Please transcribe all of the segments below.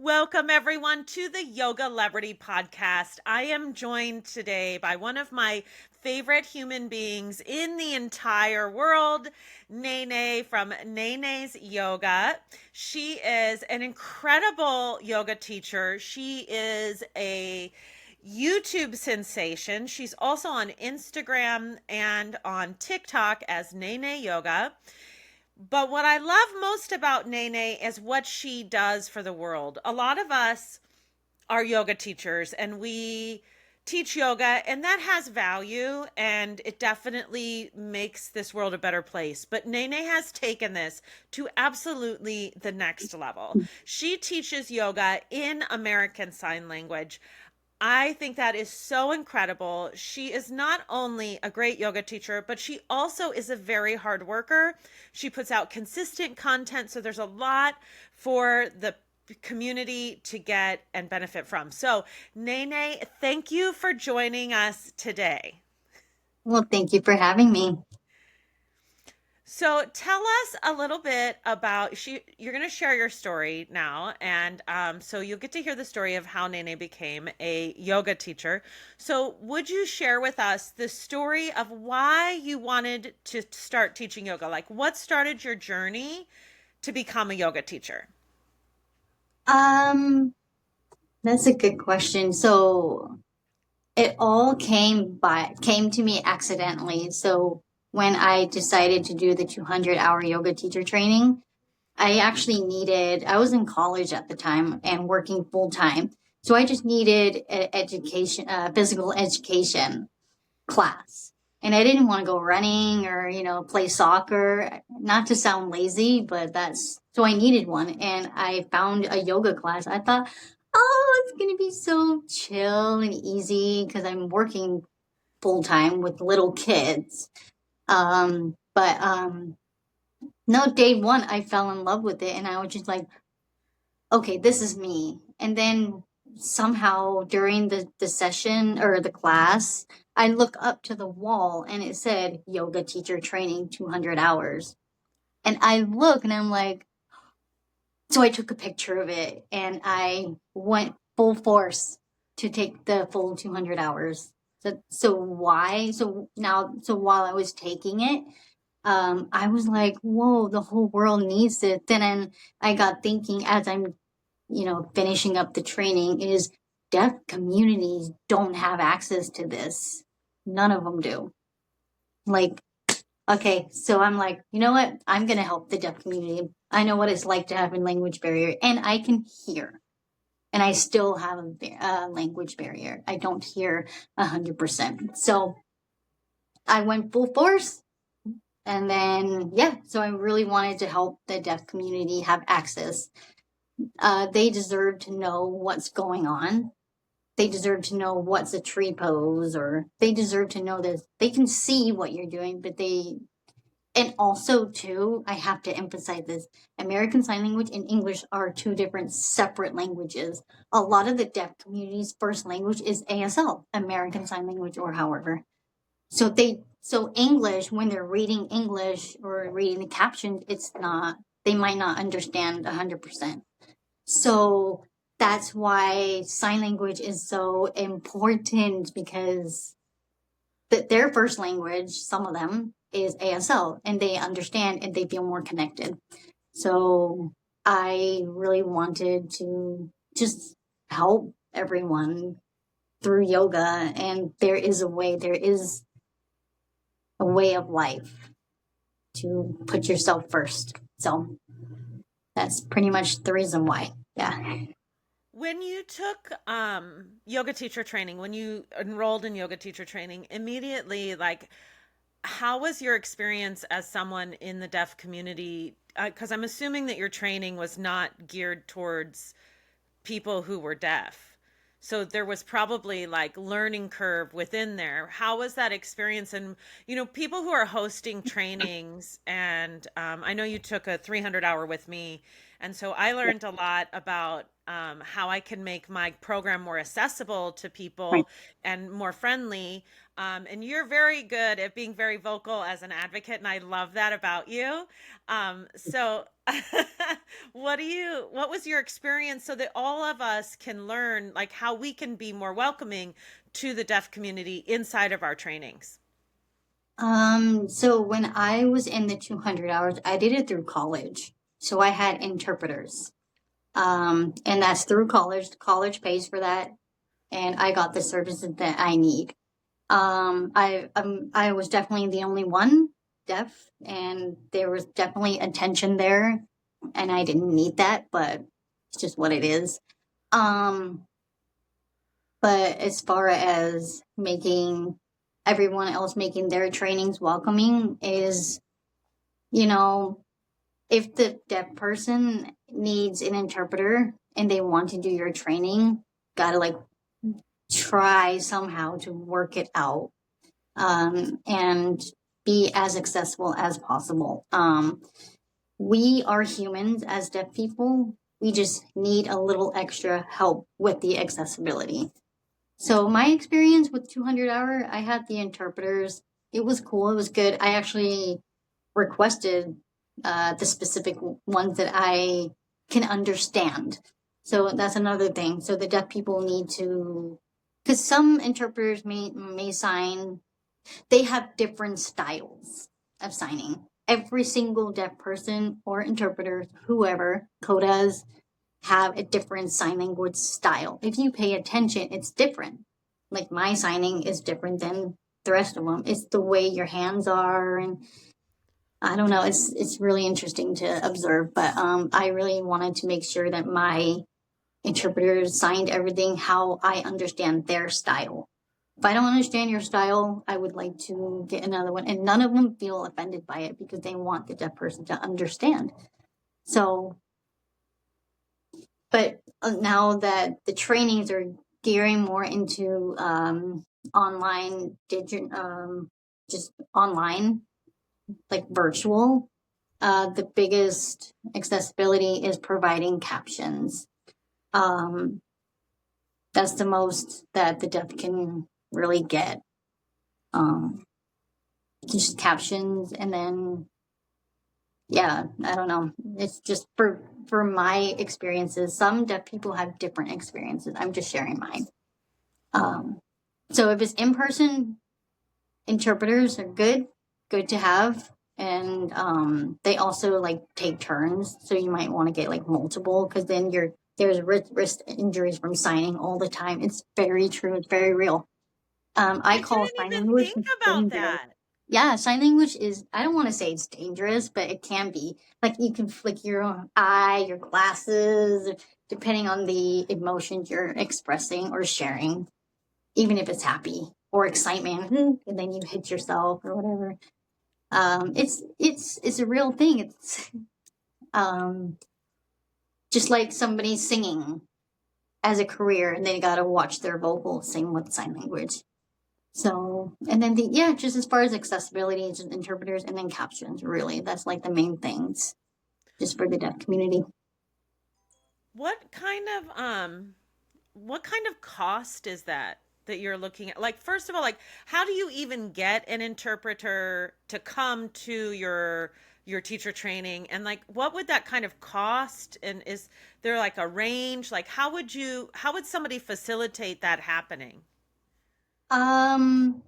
Welcome, everyone, to the Yogalebrity podcast. I am joined today by one of my favorite human beings in the entire world, NaeNae from NaeNaeYoga. She is an incredible yoga teacher. She is a YouTube sensation. She's also on Instagram and on TikTok as NaeNaeYoga. But what I love most about NeNe is what she does for the world. A lot of us are yoga teachers and we teach yoga, and that has value and it definitely makes this world a better place. But NeNe has taken this to absolutely the next level. She teaches yoga in American Sign Language. I think that is so incredible. She is not only a great yoga teacher, but she also is a very hard worker. She puts out consistent content, so there's a lot for the community to get and benefit from. So, NeNe, thank you for joining us today. Well, thank you for having me. So tell us a little bit about you're going to share your story now, and so you'll get to hear the story of how NeNe became a yoga teacher. So would you share with us the story of why you wanted to start teaching yoga? Like, what started your journey to become a yoga teacher? Um, that's a good question. So it all came to me accidentally. So when I decided to do the 200-hour yoga teacher training, I was in college at the time and working full time. So I just needed physical education class. And I didn't want to go running or, play soccer, not to sound lazy, but so I needed one. And I found a yoga class. I thought, oh, it's going to be so chill and easy because I'm working full time with little kids. But no, day one, I fell in love with it. And I was just like, okay, this is me. And then somehow during the session or the class, I look up to the wall and it said yoga teacher training 200 hours. And I look and I'm like, so I took a picture of it and I went full force to take the full 200 hours. So why? So while I was taking it, I was like, whoa, the whole world needs it. Then I got thinking as I'm finishing up the training is deaf communities don't have access to this. None of them do. Like, okay, so I'm like, you know what? I'm going to help the deaf community. I know what it's like to have a language barrier, and I can hear. And I still have a language barrier. I don't hear 100%. So I went full force. And then, yeah, so I really wanted to help the deaf community have access. They deserve to know what's going on. They deserve to know what's a tree pose, or they deserve to know that they can see what you're doing, and also too, I have to emphasize this, American Sign Language and English are two different separate languages. A lot of the deaf community's first language is ASL, American Sign Language, or however. So English, when they're reading English or reading the captions, they might not understand 100%. So that's why sign language is so important, because their first language, some of them, is ASL, and they understand and they feel more connected. So I really wanted to just help everyone through yoga, and there is a way of life to put yourself first. So that's pretty much the reason why. Yeah. When you took yoga teacher training, when you enrolled in yoga teacher training, immediately, like, how was your experience as someone in the deaf community? Because I'm assuming that your training was not geared towards people who were deaf. So there was probably like learning curve within there. How was that experience? And, people who are hosting trainings, and I know you took a 300 hour with me, And so I Yeah. learned a lot about how I can make my program more accessible to Right. people and more friendly. And you're very good at being very vocal as an advocate, and I love that about you. So, what was your experience so that all of us can learn like how we can be more welcoming to the deaf community inside of our trainings? So when I was in the 200 hours, I did it through college. So I had interpreters. And that's through college. The college pays for that, and I got the services that I need. I was definitely the only one deaf, and there was definitely attention there, and I didn't need that, but it's just what it is. Um, but as far as making everyone else making their trainings welcoming is, you know, if the deaf person needs an interpreter and they want to do your training, gotta like try somehow to work it out, and be as accessible as possible. We are humans as deaf people. We just need a little extra help with the accessibility. So my experience with 200 Hour, I had the interpreters. It was cool. It was good. I actually requested the specific ones that I can understand. So that's another thing. So the deaf people need to, because some interpreters may sign. They have different styles of signing. Every single deaf person or interpreter, whoever, codas, have a different sign language style. If you pay attention, it's different. Like my signing is different than the rest of them. It's the way your hands are, and I don't know. It's really interesting to observe. But I really wanted to make sure that my interpreters signed everything how I understand their style. If I don't understand your style, I would like to get another one. And none of them feel offended by it because they want the deaf person to understand. So, but now that the trainings are gearing more into online, just online, like virtual, the biggest accessibility is providing captions. Um, that's the most that the deaf can really get. Um, just captions, and then yeah, I don't know. It's just for my experiences. Some deaf people have different experiences. I'm just sharing mine. Um, so if it's in person, interpreters are good to have, and they also like take turns. So you might want to get like multiple because then there's wrist injuries from signing all the time. It's very true. It's very real. I I call didn't sign even language think about dangerous. that. Yeah, sign language is, I don't want to say it's dangerous, but it can be. Like you can flick your own eye, your glasses, depending on the emotions you're expressing or sharing, even if it's happy or excitement, and then you hit yourself or whatever. It's a real thing. It's um, just like somebody singing as a career, and they got to watch their vocals sing with sign language. So, and then yeah, just as far as accessibility, just interpreters and then captions, really, that's like the main things just for the deaf community. What kind of cost is that you're looking at? Like, first of all, like, how do you even get an interpreter to come to your teacher training? And like, what would that kind of cost? And is there like a range? Like, how would somebody facilitate that happening? Um,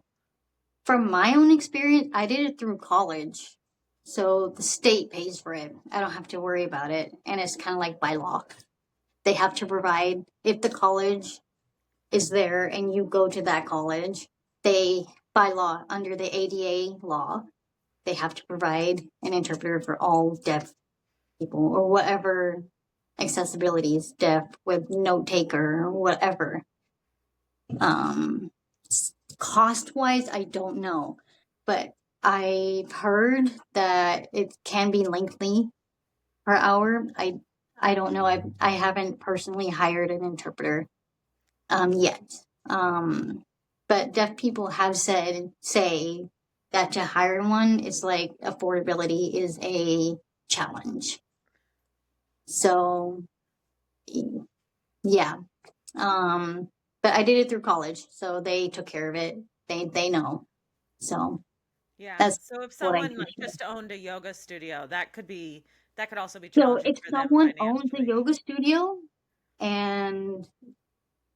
from my own experience, I did it through college. So the state pays for it. I don't have to worry about it. And it's kind of like by law. They have to provide, if the college is there and you go to that college, they, by law, under the ADA law, they have to provide an interpreter for all deaf people or whatever accessibility is, deaf with note taker or whatever. Um, cost wise, I don't know, but I've heard that it can be lengthy per hour. I don't know. I haven't personally hired an interpreter yet. Um, but deaf people have say that to hire one is like affordability is a challenge. So yeah. But I did it through college, so they took care of it. They know. So Yeah. that's So if what I someone can like share. just owned a yoga studio, that could also be So challenging if for them someone owns a financially. yoga studio and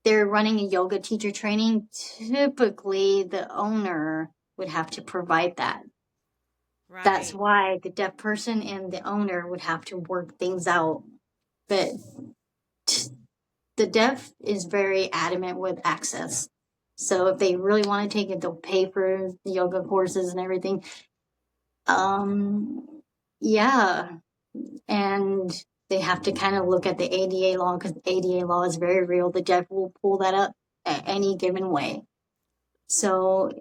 they're running a yoga teacher training, typically the owner would have to provide that. That's Right. why the deaf person and the owner would have to work things out. But the deaf is very adamant with access. So if they really want to take it, they'll pay for the yoga courses and everything. Um, yeah, and they have to kind of look at the ADA law because the ADA law is very real. The deaf will pull that up at any given way. So,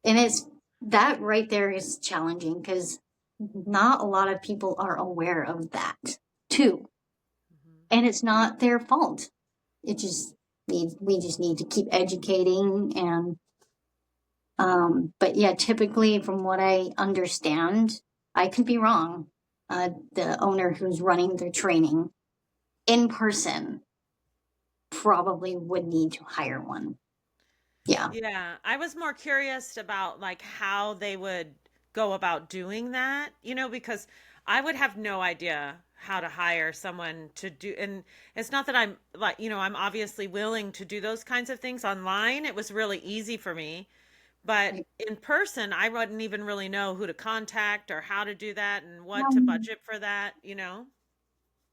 and it's that right there is challenging because not a lot of people are aware of that too. Mhm. And it's not their fault. It just we just need to keep educating and but yeah, typically from what I understand, I could be wrong. The owner who's running the training in person probably would need to hire one. Yeah. Yeah, I was more curious about like how they would go about doing that, because I would have no idea how to hire someone to do, and it's not that I'm like, I'm obviously willing to do those kinds of things online. It was really easy for me, but in person, I wouldn't even really know who to contact or how to do that and what to budget for that.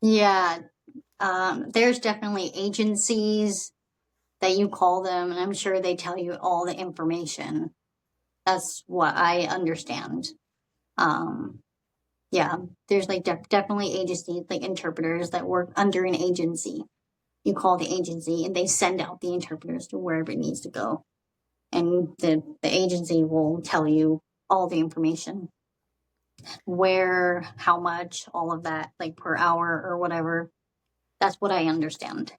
Yeah. There's definitely agencies that you call them, and I'm sure they tell you all the information. That's what I understand. Um, yeah, there's like definitely agencies, like interpreters that work under an agency. You call the agency, and they send out the interpreters to wherever it needs to go, and the agency will tell you all the information, where, how much, all of that, like per hour or whatever. That's what I understand.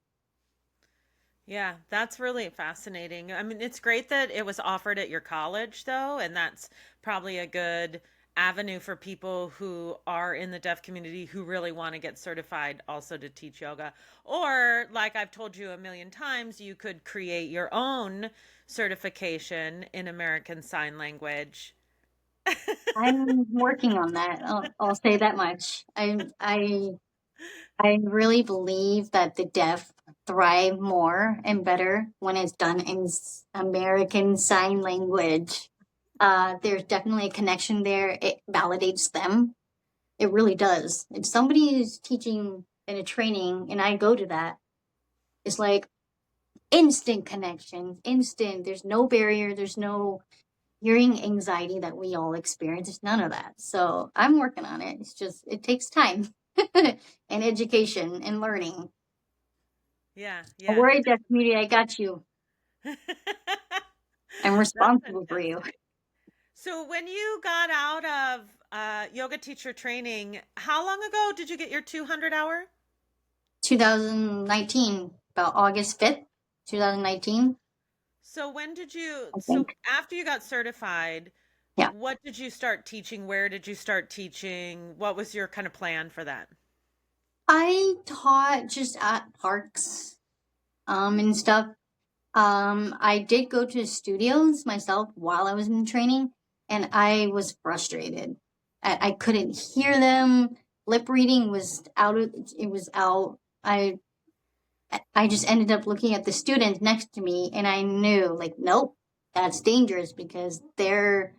Yeah, that's really fascinating. I mean, it's great that it was offered at your college, though, and that's probably a good avenue for people who are in the deaf community who really want to get certified also to teach yoga. Or, like I've told you a million times, you could create your own certification in American Sign Language. I'm working on that. I'll say that much. I really believe that the deaf thrive more and better when it's done in American Sign Language. There's definitely a connection there. It validates them. It really does. If somebody is teaching in a training and I go to that, it's like instant connection, instant. There's no barrier. There's no hearing anxiety that we all experience. There's none of that. So I'm working on it. It's just, it takes time and education and learning. Yeah, Don't yeah, worry, it deaf community, I got you. does. I'm That's responsible for you. fantastic. So when you got out of yoga teacher training, how long ago did you get your 200 hour? 2019, about August 5th, 2019, So when did you, I so think. after you got certified, Yeah. what did you start teaching? Where did you start teaching? What was your kind of plan for that? I taught just at parks and stuff. I did go to studios myself while I was in training, and I was frustrated. I couldn't hear them. Lip reading was out of it was out. I just ended up looking at the students next to me, and I knew like, nope, that's dangerous because they're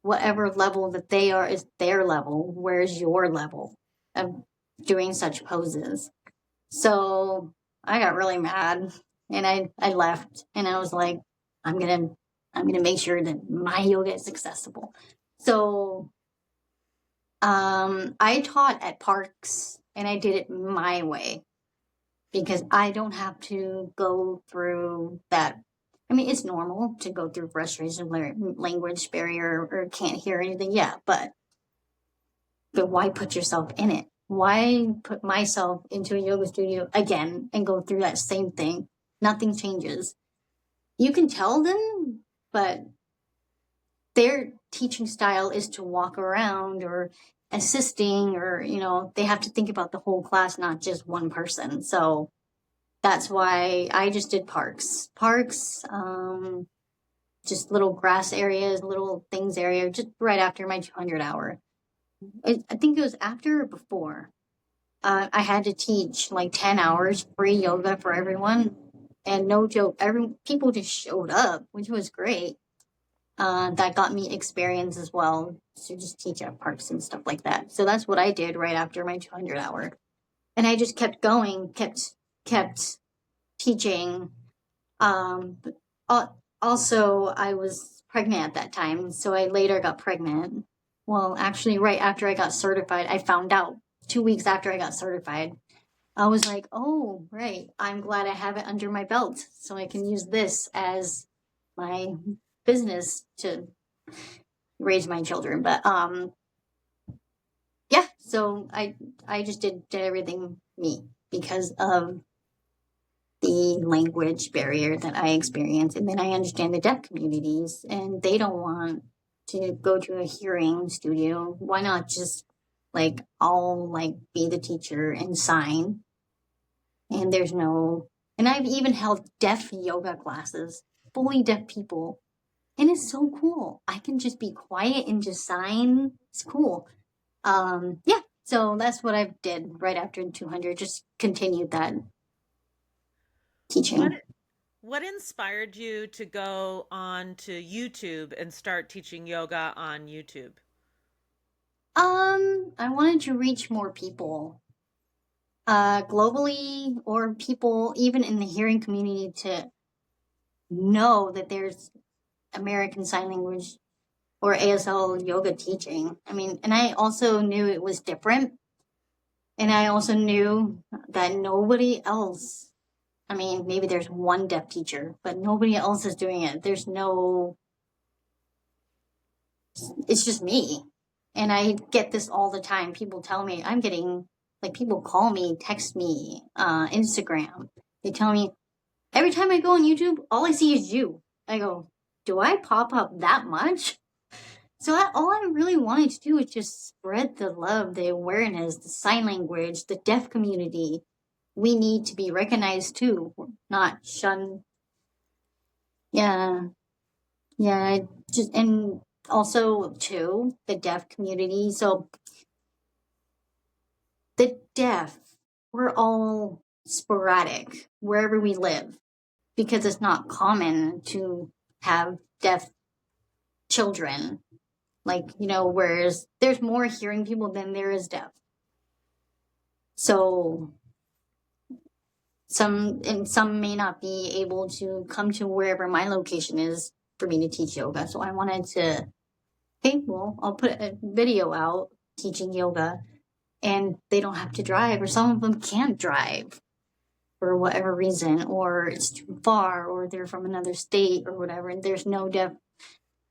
whatever level that they are is their level. Where's your level of doing such poses? So I got really mad and I left and I was like, I'm gonna I'm gonna make sure that my yoga is accessible. So I taught at parks and I did it my way because I don't have to go through that. I mean, it's normal to go through frustration, language barrier, or can't hear anything. Yeah, but why put yourself in it? Why put myself into a yoga studio again and go through that same thing? Nothing changes. You can tell them, but their teaching style is to walk around or assisting, or, they have to think about the whole class, not just one person. So that's why I just did parks, just little grass areas, little things area, just right after my 200 hour. I think it was after or before. I had to teach like 10 hours free yoga for everyone. And no joke, people just showed up, which was great. That got me experience as well to just teach at parks and stuff like that. So that's what I did right after my 200 hour. And I just kept going, kept teaching. Also, I was pregnant at that time, so I later got pregnant. Well, actually, right after I got certified, I found out 2 weeks after I got certified. I was like, oh, right. I'm glad I have it under my belt so I can use this as my business to raise my children. But yeah, so I just did everything me because of the language barrier that I experience. And then I understand the deaf communities, and they don't want to go to a hearing studio. Why not just I'll be the teacher and sign, and there's no, and I've even held deaf yoga classes, fully deaf people. And it's so cool. I can just be quiet and just sign. It's cool. Yeah. So that's what I did right after 200. Just continued that What teaching. what inspired you to go on to YouTube and start teaching yoga on YouTube? I wanted to reach more people, globally, or people even in the hearing community to know that there's American Sign Language or ASL yoga teaching. I mean, and I also knew it was different. And I also knew that nobody else, I mean, maybe there's one deaf teacher, but nobody else is doing it. It's just me. And I get this all the time. People tell me, people call me, text me, Instagram. They tell me, every time I go on YouTube, all I see is you. I go, do I pop up that much? So all I really wanted to do is just spread the love, the awareness, the sign language, the deaf community. We need to be recognized too, not shunned. Yeah, yeah. And also too, the deaf community. So the deaf, we're all sporadic wherever we live because it's not common to have deaf children. Whereas there's more hearing people than there is deaf. So some may not be able to come to wherever my location is for me to teach yoga. So I wanted to, okay, well, I'll put a video out teaching yoga, and they don't have to drive, or some of them can't drive for whatever reason, or it's too far, or they're from another state or whatever, and there's no deaf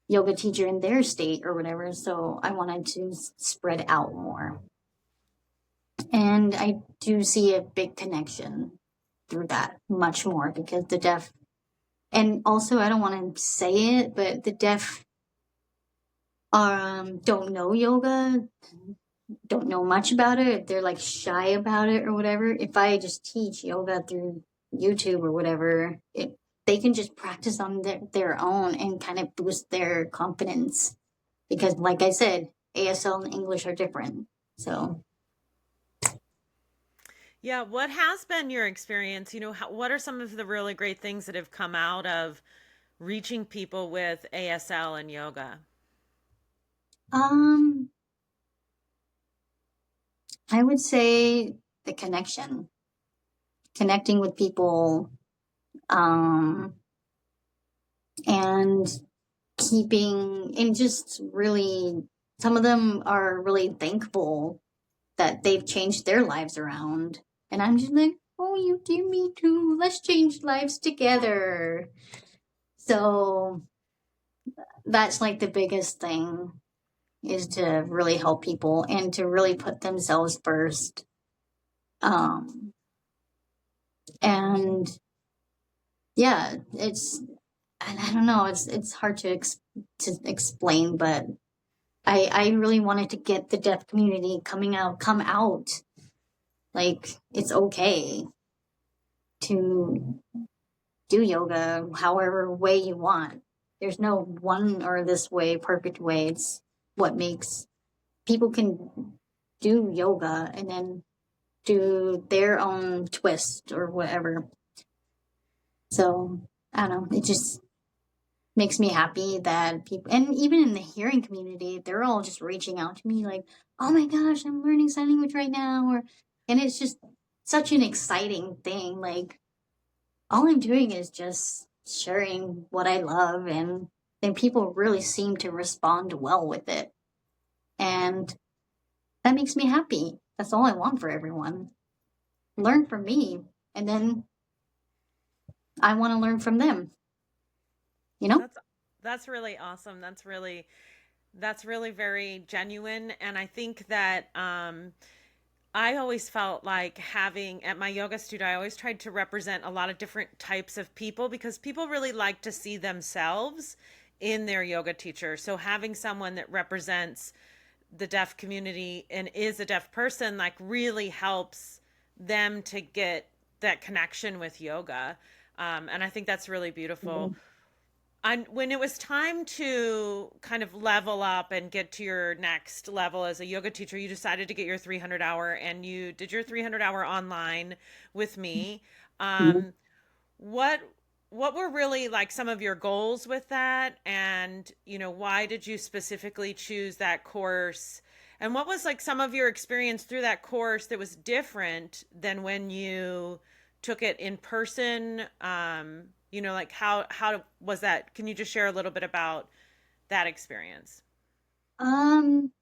yoga teacher in their state or whatever. So I wanted to spread out more. And I do see a big connection through that much more because the deaf, and also I don't want to say it, but the deaf don't know yoga, don't know much about it. They're shy about it or whatever. If I just teach yoga through YouTube or whatever, they can just practice on their own and kind of boost their confidence because, like I said, ASL and English are different. So Yeah, what has been your experience? What are some of the really great things that have come out of reaching people with ASL and yoga? um I would say the connecting with people, um and keeping, and just really, some of them are really thankful that they've changed their lives around. And I'm just like, oh, you do, me too. Let's change lives together. So that's the biggest thing, is to really help people and to really put themselves first. And yeah, and I don't know, it's hard to explain, but I really wanted to get the deaf community come out. Like, it's okay to do yoga however way you want. There's no one or this way, perfect way. It's what makes people can do yoga and then do their own twist or whatever. So I don't know. It just makes me happy that people, and even in the hearing community, they're all just reaching out to me like, "Oh my gosh, I'm learning sign language right now," or, and it's just such an exciting thing. Like, all I'm doing is just sharing what I love, and then people really seem to respond well with it, and that makes me happy. That's all I want for everyone. Learn from me, and then I want to learn from them. You know? That's that's really awesome. That's really very genuine, and I think that I always felt like having at my yoga studio, I always tried to represent a lot of different types of people because people really like to see themselves in their yoga teacher. So having someone that represents the deaf community and is a deaf person like really helps them to get that connection with yoga. And I think that's really beautiful. Mm-hmm. And when it was time to kind of level up and get to your next level as a yoga teacher, you decided to get your 300 hour and you did your 300 hour online with me. Um, what what were really like some of your goals with that, and why did you specifically choose that course, and what was like some of your experience through that course that was different than when you took it in person? Like how was that? Can you just share a little bit about that experience? Um,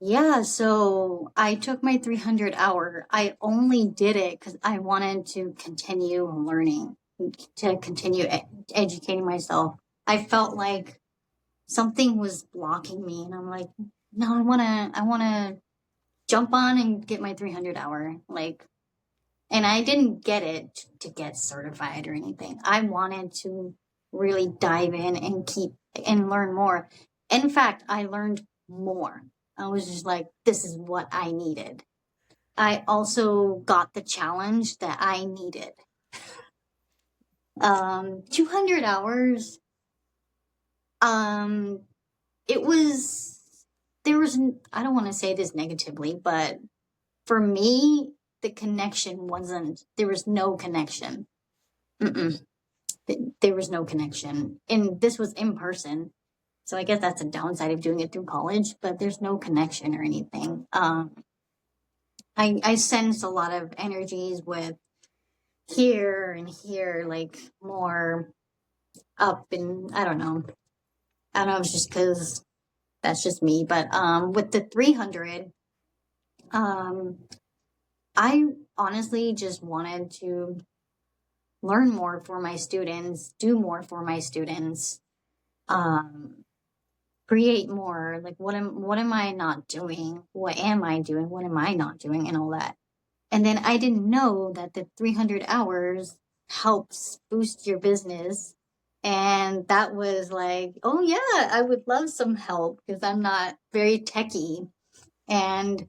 yeah, so I took my 300 hour. I only did it because I wanted to continue learning, to continue educating myself. I felt like something was blocking me, and I'm like, no, I want to jump on and get my 300 hour. Like, and I didn't get it to get certified or anything. I wanted to really dive in and keep and learn more. In fact, I learned more. I was just like, this is what I needed. I also got the challenge that I needed. 200 hours. Um, it was, there was, I don't want to say this negatively, but for me, the connection wasn't, there was no connection. Mm-mm. There was no connection. And this was in person. So I guess that's a downside of doing it through college, but there's no connection or anything. I sense a lot of energies with here and here, like more up, and I don't know. I don't know, it's just because that's just me. But with the 300, um, I honestly just wanted to learn more for my students, do more for my students, um, create more. Like, what am I not doing? What am I doing? What am I not doing? And all that. And then I didn't know that the 300 hours helps boost your business. And that was like, oh yeah, I would love some help because I'm not very techy. And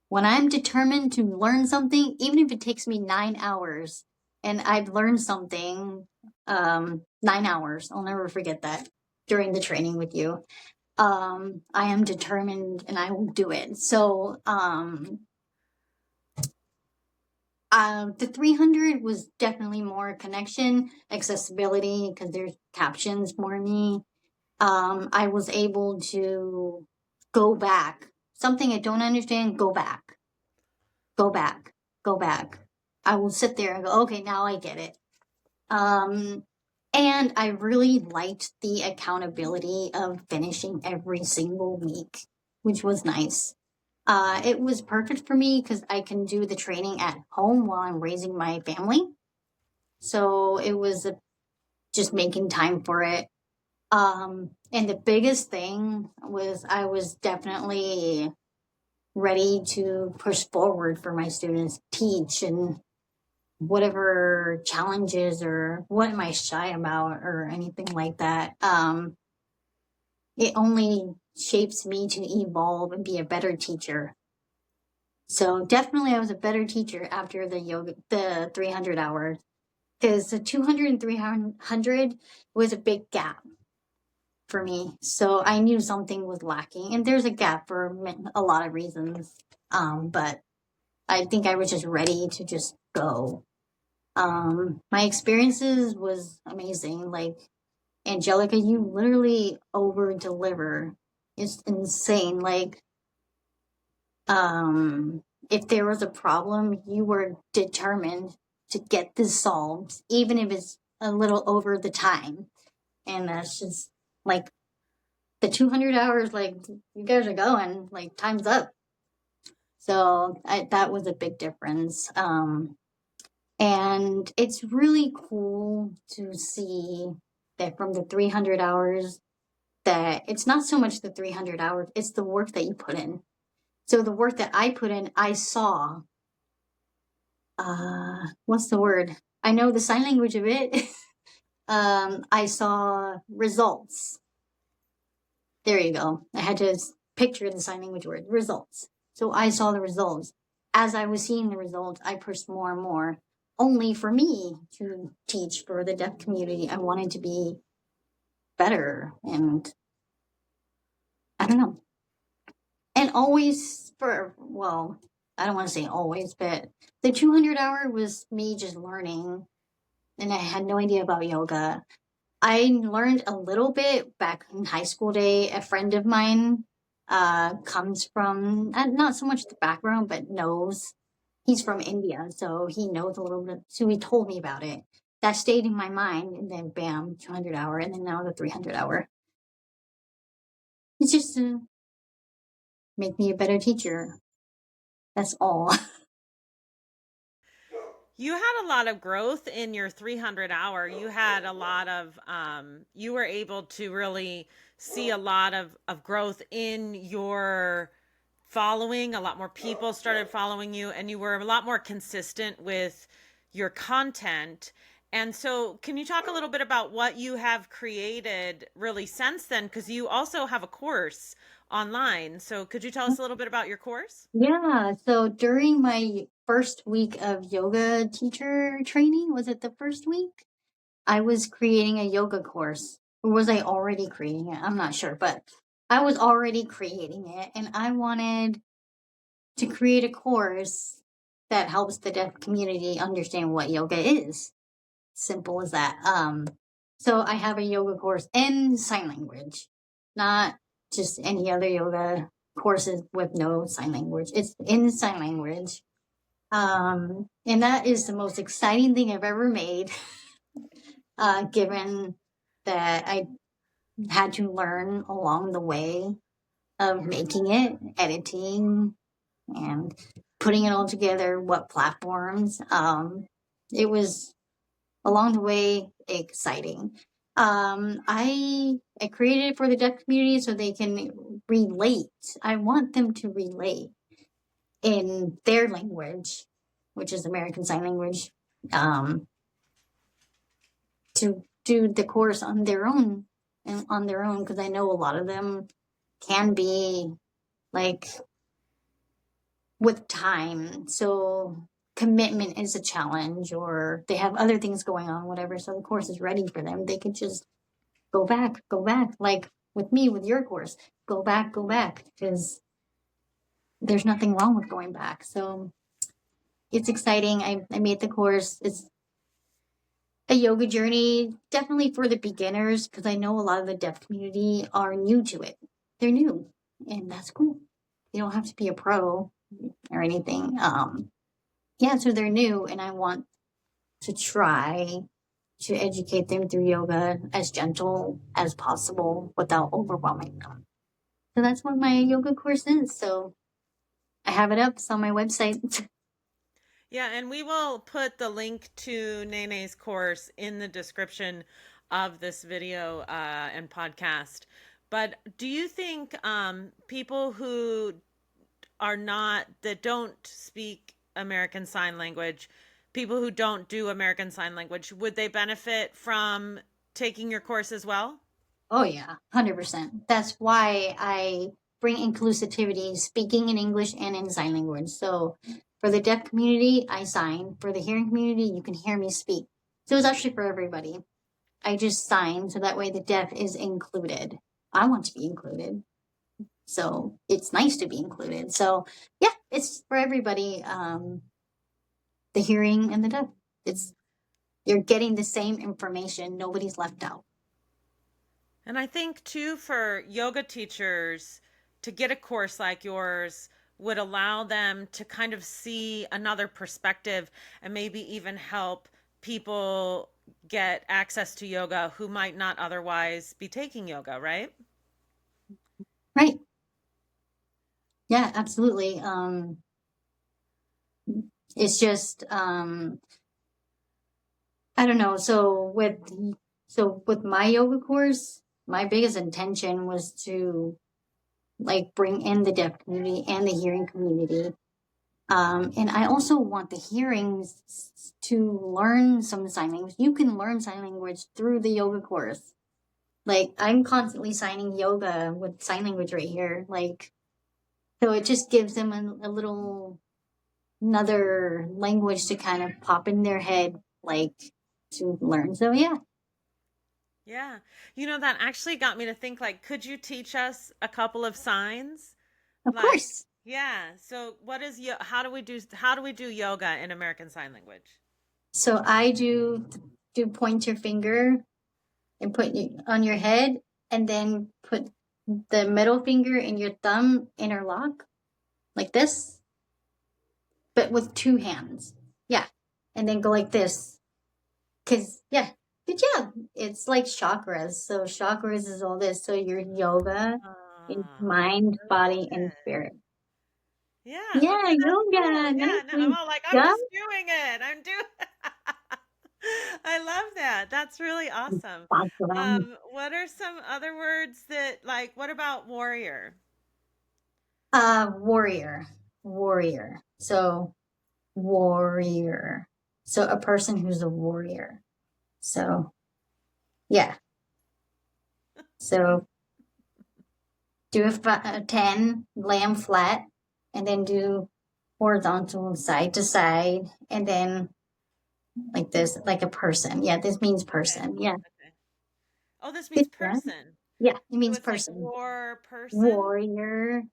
when I'm determined to learn something, even if it takes me 9 hours and I've learned something, 9 hours, I'll never forget that during the training with you. I am determined and I will do it. So, the 300 was definitely more connection, accessibility, because there's captions for me. I was able to go back. Something I don't understand, go back, go back, go back. I will sit there and go, okay, now I get it. And I really liked the accountability of finishing every single week, which was nice. It was perfect for me because I can do the training at home while I'm raising my family. So it was just making time for it. And the biggest thing was I was definitely ready to push forward for my students, teach, and whatever challenges or what am I shy about or anything like that. it only shapes me to evolve and be a better teacher. So definitely I was a better teacher after the 300 hours, because the 200 and 300 was a big gap for me. So I knew something was lacking, and there's a gap for a lot of reasons. But I think I was just ready to just go. My experiences was amazing. Like, Angelica, you literally over deliver. It's insane. Like, if there was a problem, you were determined to get this solved, even if it's a little over the time. And that's just like the 200 hours, like, you guys are going, like, time's up. So that was a big difference. And it's really cool to see that from the 300 hours, that it's not so much the 300 hours, it's the work that you put in. So the work that I put in, I saw, what's the word? I know the sign language of it. I saw results. There you go. I had to picture the sign language word, results. So I saw the results. As I was seeing the results, I pushed more and more, only for me to teach for the deaf community. I wanted to be better, and I don't know. And always well, I don't want to say always, but the 200 hour was me just learning, and I had no idea about yoga. I learned a little bit back in high school day. A friend of mine comes from, not so much the background, but knows. He's from India, so he knows a little bit. So he told me about it. That stayed in my mind, and then bam, 200 hour, and then now the 300 hour. It's just to make me a better teacher. That's all. You had a lot of growth in your 300 hour. You had a lot of, you were able to really see a lot of growth in your following. A lot more people started following you, and you were a lot more consistent with your content. And so, can you talk a little bit about what you have created really since then? Because you also have a course online. So, could you tell us a little bit about your course? Yeah. So during my first week of yoga teacher training, was it the first week? I was creating a yoga course. Or was I already creating it? I'm not sure, but I was already creating it, and I wanted to create a course that helps the deaf community understand what yoga is. Simple as that. So I have a yoga course in sign language, not just any other yoga courses with no sign language. It's in sign language. And that is the most exciting thing I've ever made, given that I had to learn along the way of making it, editing, and putting it all together, what platforms. It was along the way exciting. I created it for the deaf community so they can relate. I want them to relate in their language, which is American Sign Language, to do the course on their own, and on their own, because I know a lot of them can be like with time. So commitment is a challenge, or they have other things going on, whatever. So the course is ready for them. They could just go back, go back. Like with me, with your course, go back, because there's nothing wrong with going back. So it's exciting. I made the course. It's a yoga journey, definitely for the beginners, because I know a lot of the deaf community are new to it. They're new, and that's cool. You don't have to be a pro or anything. Yeah, so they're new, and I want to try to educate them through yoga as gentle as possible without overwhelming them. So that's what my yoga course is. So I have it up. It's on my website. Yeah, and we will put the link to NaeNae's course in the description of this video and podcast. But do you think people who are not, that don't speak American Sign Language, people who don't do American Sign Language, would they benefit from taking your course as well? Oh yeah, 100%. That's why I bring inclusivity, speaking in English and in sign language. So for the deaf community, I sign. For the hearing community, you can hear me speak. So it's actually for everybody. I just sign so that way the deaf is included. I want to be included. So it's nice to be included. So yeah, it's for everybody. The hearing and the deaf. It's you're getting the same information. Nobody's left out. And I think too for yoga teachers to get a course like yours would allow them to kind of see another perspective and maybe even help people get access to yoga who might not otherwise be taking yoga, right? Right. Yeah, absolutely. It's just I don't know. So with my yoga course, my biggest intention was to like bring in the deaf community and the hearing community. And I also want the hearings to learn some sign language. You can learn sign language through the yoga course. Like I'm constantly signing yoga with sign language right here. Like so it just gives them a little another language to kind of pop in their head, like to learn. So yeah, Yeah. You know, that actually got me to think like, could you teach us a couple of signs? of Like, course. yeah. So what is how do we do yoga in American Sign Language? So I do point your finger and put it on your head, and then put the middle finger and your thumb interlock like this, but with two hands. Yeah, and then go like this. Cause yeah, good job. It's like chakras. So chakras is all this. So your yoga is Ah, mind, body, and perfect. spirit. Yeah, Yeah, okay, that's cool. yoga. Yeah, no, I'm Nicely all like, I'm done. just doing it. I'm doing I love that. That's really awesome. Awesome. What are some other words that like what about warrior? Warrior. Warrior. So warrior. So a person who's a warrior. So yeah. So do a 10, lay them flat, and then do horizontal side to side, and then like this, like a person. Yeah, this means Okay. person. Yeah. Okay. Oh, this means Good job. person. Yeah, it So means it's like person. war person, Warrior.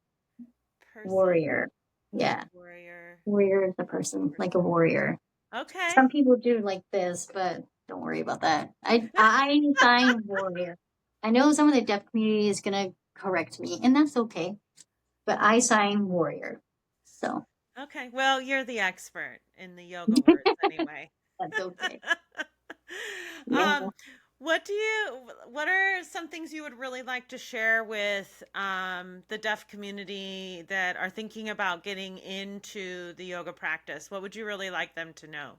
person, Warrior. Yeah. warrior, Warrior is a person, like a person. warrior. Okay. Some people do like this, but don't worry about that. I sign warrior. I know some of the deaf community is gonna correct me, and that's okay. But I sign warrior. So Okay. Well, you're the expert in the yoga words anyway. that's okay. Yeah. Um, what are some things you would really like to share with the deaf community that are thinking about getting into the yoga practice? What would you really like them to know?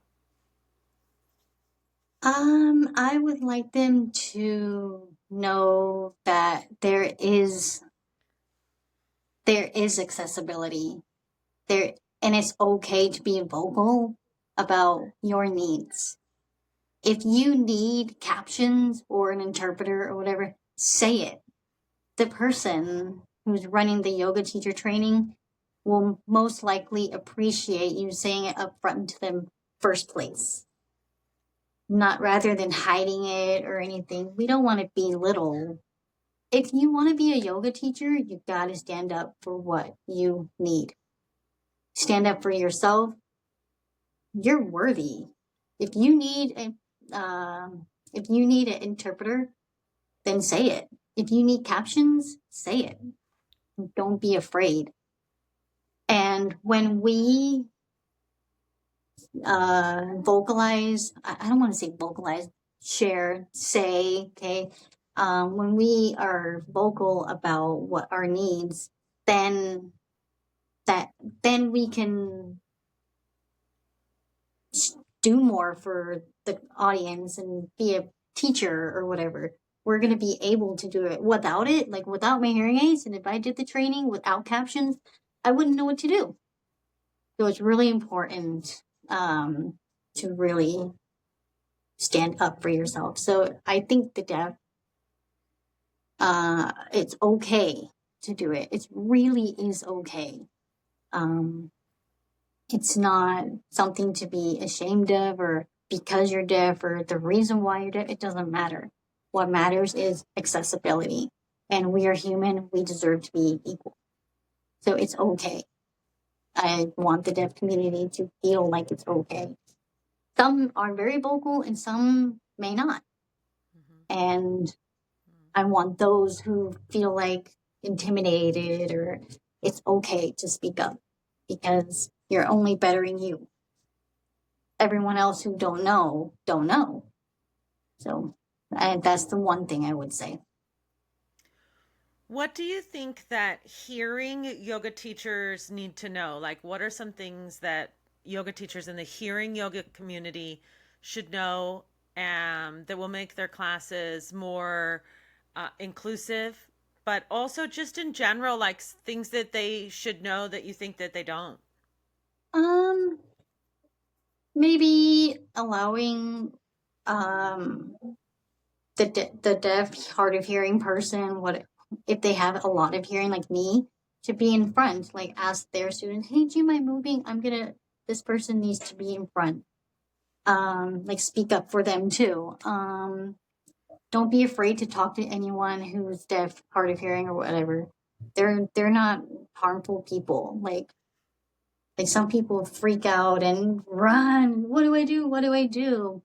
I would like them to know that there is accessibility there, and it's okay to be vocal about your needs. If you need captions or an interpreter or whatever, say it. The person who's running the yoga teacher training will most likely appreciate you saying it up front to them first place. Not rather than hiding it or anything. We don't want to belittle. If you want to be a yoga teacher, you got to stand up for what you need. Stand up for yourself. You're worthy. If you need if you need an interpreter, then say it. If you need captions, say it. Don't be afraid. And when we vocalize, I don't want to say vocalize, share, say, okay, when we are vocal about what our needs, then that then we can do more for the audience and be a teacher or whatever. We're going to be able to do it. Without it, like without my hearing aids, and if I did the training without captions, I wouldn't know what to do. So it's really important to really stand up for yourself. So I think the deaf It's okay to do it. It really is okay. Um, it's not something to be ashamed of, or because you're deaf, or the reason why you're deaf. It doesn't matter. What matters is accessibility. And we are human. We deserve to be equal. So it's okay. I want the deaf community to feel like it's okay. Some are very vocal and some may not. Mhm. And I want those who feel like intimidated, or it's okay to speak up, because you're only bettering you. Everyone else who don't know, don't know. So that's the one thing I would say. What do you think that hearing yoga teachers need to know? Like, what are some things that yoga teachers in the hearing yoga community should know, that will make their classes more inclusive, but also just in general, like things that they should know that you think that they don't? Um, Maybe allowing um the deaf, hard of hearing person, what if they have a lot of hearing like me, to be in front, like ask their students, hey, do you mind moving? This person needs to be in front. Like speak up for them too. Don't be afraid to talk to anyone who's deaf, hard of hearing, or whatever. They're not harmful people. Like some people freak out and run. What do I do? What do I do?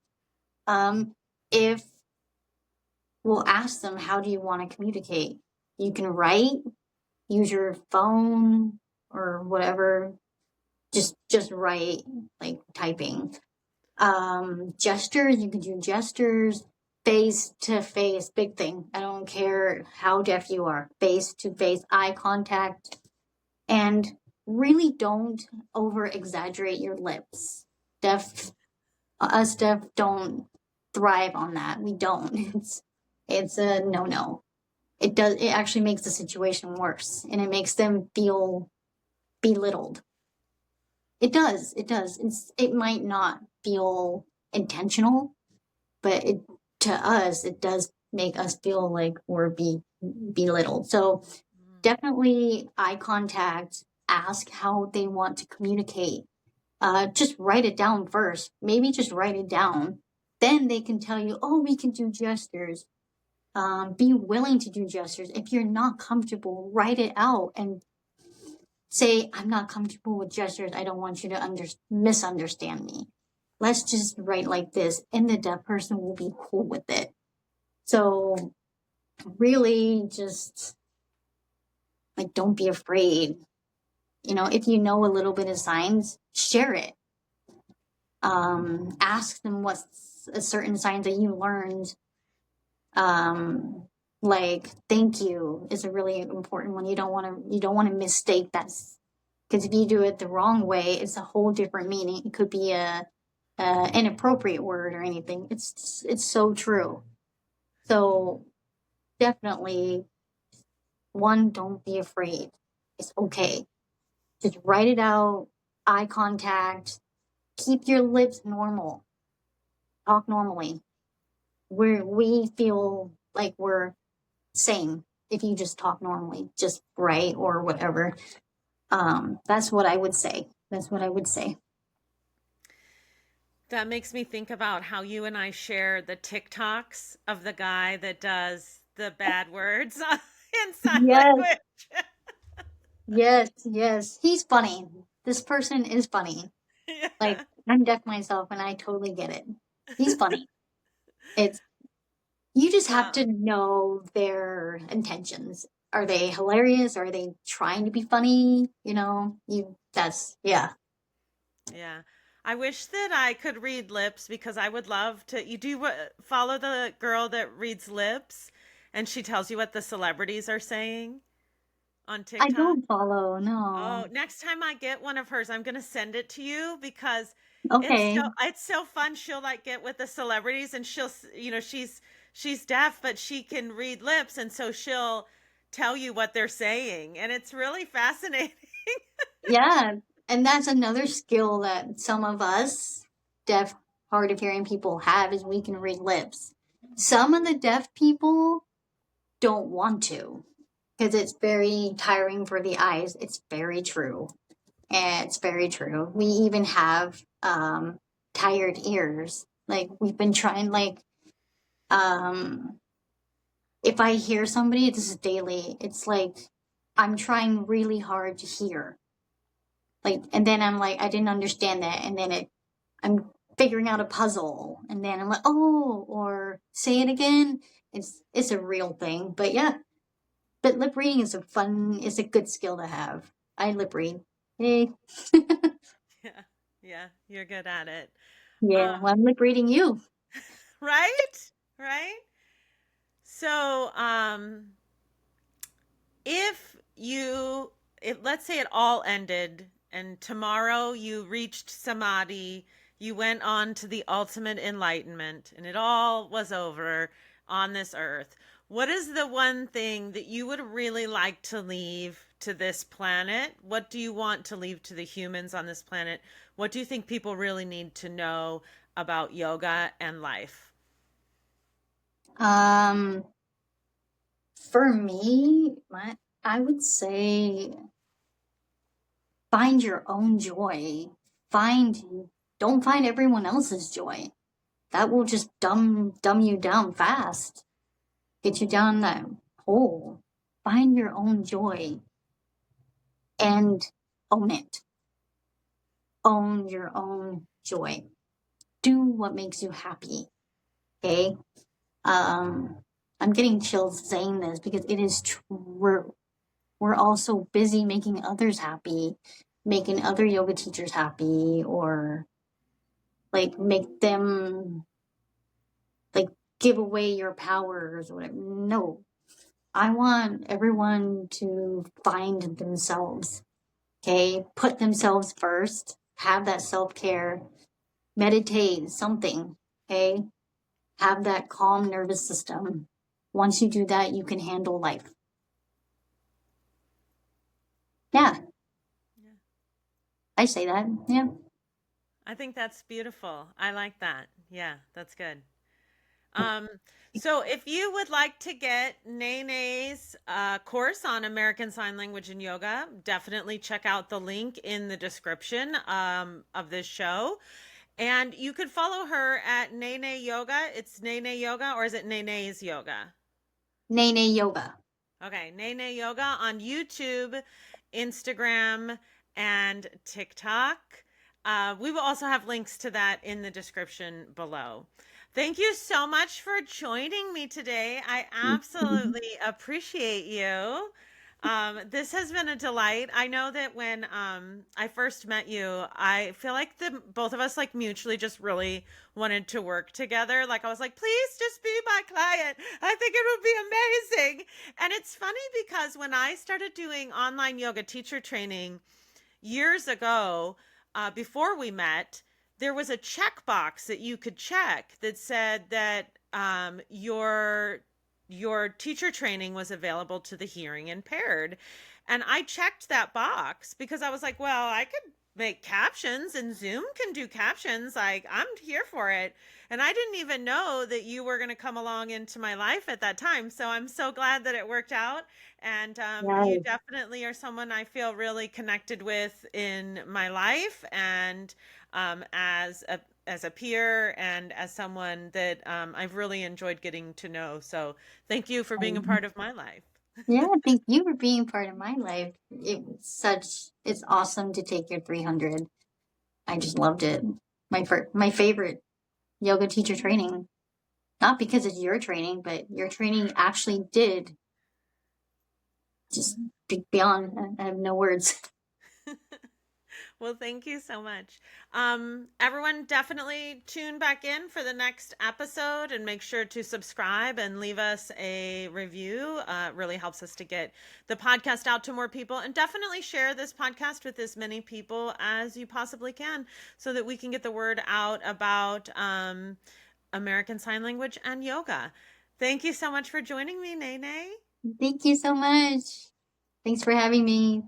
If we'll ask them, how do you want to communicate? You can write, use your phone or whatever. Just write, like typing. Gestures, you can do gestures. Face to face, big thing. I don't care how deaf you are. Face to face, eye contact, and really don't over exaggerate your lips. Deaf, us deaf don't thrive on that. We don't. It's a no no. It actually makes the situation worse, and it makes them feel belittled. It might not feel intentional, but to us it does make us feel like we're belittled. So definitely eye contact, ask how they want to communicate. Just write it down first. Maybe just write it down. Then they can tell you, oh, we can do gestures. Be willing to do gestures. If you're not comfortable, write it out and say, I'm not comfortable with gestures. I don't want you to misunderstand me. Let's just write like this. And the deaf person will be cool with it. So really just like, don't be afraid. If you know a little bit of signs, share it. Ask them what's a certain sign that you learned. Like thank you is a really important one. You don't want to mistake that, because if you do it the wrong way, it's a whole different meaning. It could be a inappropriate word or anything. It's so true. So definitely, one, don't be afraid. It's okay. Just write it out. Eye contact. Keep your lips normal. Talk normally. We feel like we're sane if you just talk normally, just right or whatever. That's what I would say. That's what I would say. That makes me think about how you and I share the TikToks of the guy that does the bad words in sign Yes, language. yes, yes. He's funny. This person is funny. Like, Yeah. I'm deaf myself and I totally get it. He's funny. It's You just have Uh, to know their intentions. Are they hilarious? Are they trying to be funny? Yeah. yeah. I wish that I could read lips because I would love to. You do follow the girl that reads lips and she tells you what the celebrities are saying on I TikTok? don't follow, Oh, no. next time I get one of hers, I'm gonna send it to you because Okay. it's so fun. She'll like get with the celebrities and she's deaf, but she can read lips, and so she'll tell you what they're saying, and it's really fascinating. Yeah. And that's another skill that some of us deaf, hard of hearing people have, is we can read lips. Some of the deaf people, don't want to because it's very tiring for the eyes. It's very true. And it's very true. We even have tired ears. Like we've been trying um if I hear somebody, this is daily, it's like I'm trying really hard to hear. Like and then I'm like, I didn't understand that. And then I'm figuring out a puzzle. And then I'm like, oh, or say it again. It's a real thing. But yeah. But lip reading is a good skill to have. I lip read. Hey. Yeah. Yeah, you're good at it. Yeah, well, Um, I'm lip reading you. right? Right? So, if you let's say it all ended and tomorrow you reached samadhi, you went on to the ultimate enlightenment and it all was over on this earth, what is the one thing that you would really like to leave to this planet? What do you want to leave to the humans on this planet? What do you think people really need to know about yoga and life? Um, for me, I would say find your own joy. Don't find everyone else's joy. That will just dumb you down fast. Get you down that hole. Find your own joy and own it. Own your own joy. Do what makes you happy. Okay? Um, I'm getting chills saying this because it is true. We're all so busy making others happy, making other yoga teachers happy, or like make them like give away your powers or whatever. No, I want everyone to find themselves. Okay, put themselves first. Have that self care. Meditate. Something. Okay, have that calm nervous system. Once you do that, you can handle life. Yeah, Yeah. I say that. Yeah. I think that's beautiful. I like that. Yeah, that's good. Um, so if you would like to get NaeNae's course on American Sign Language and Yoga, definitely check out the link in the description of this show. And you could follow her at NaeNaeYoga. It's NaeNaeYoga, or is it NaeNae's Yoga? NaeNaeYoga. Okay, NaeNaeYoga on YouTube, Instagram, and TikTok. We will also have links to that in the description below. Thank you so much for joining me today. I absolutely appreciate you. This has been a delight. I know that when I first met you, I feel like the both of us like mutually just really wanted to work together. Like I was like, please just be my client. I think it would be amazing. And it's funny because when I started doing online yoga teacher training years ago, before we met, there was a checkbox that you could check that said that your teacher training was available to the hearing impaired. And I checked that box because I was like, well, I could make captions and Zoom can do captions. Like, I'm here for it. And I didn't even know that you were going to come along into my life at that time. So I'm so glad that it worked out. And you Yes. definitely are someone I feel really connected with in my life and as a peer and as someone that I've really enjoyed getting to know. So thank you for being a part of my life. Yeah, thank you for being part of my life. It's awesome to take your 300. I just loved it. My favorite yoga teacher training. Not because it's your training, but your training actually did just beyond. I have no words. Well, thank you so much. Everyone, definitely tune back in for the next episode and make sure to subscribe and leave us a review. It really helps us to get the podcast out to more people. And definitely share this podcast with as many people as you possibly can so that we can get the word out about American Sign Language and yoga. Thank you so much for joining me, NaeNae. Thank you so much. Thanks for having me.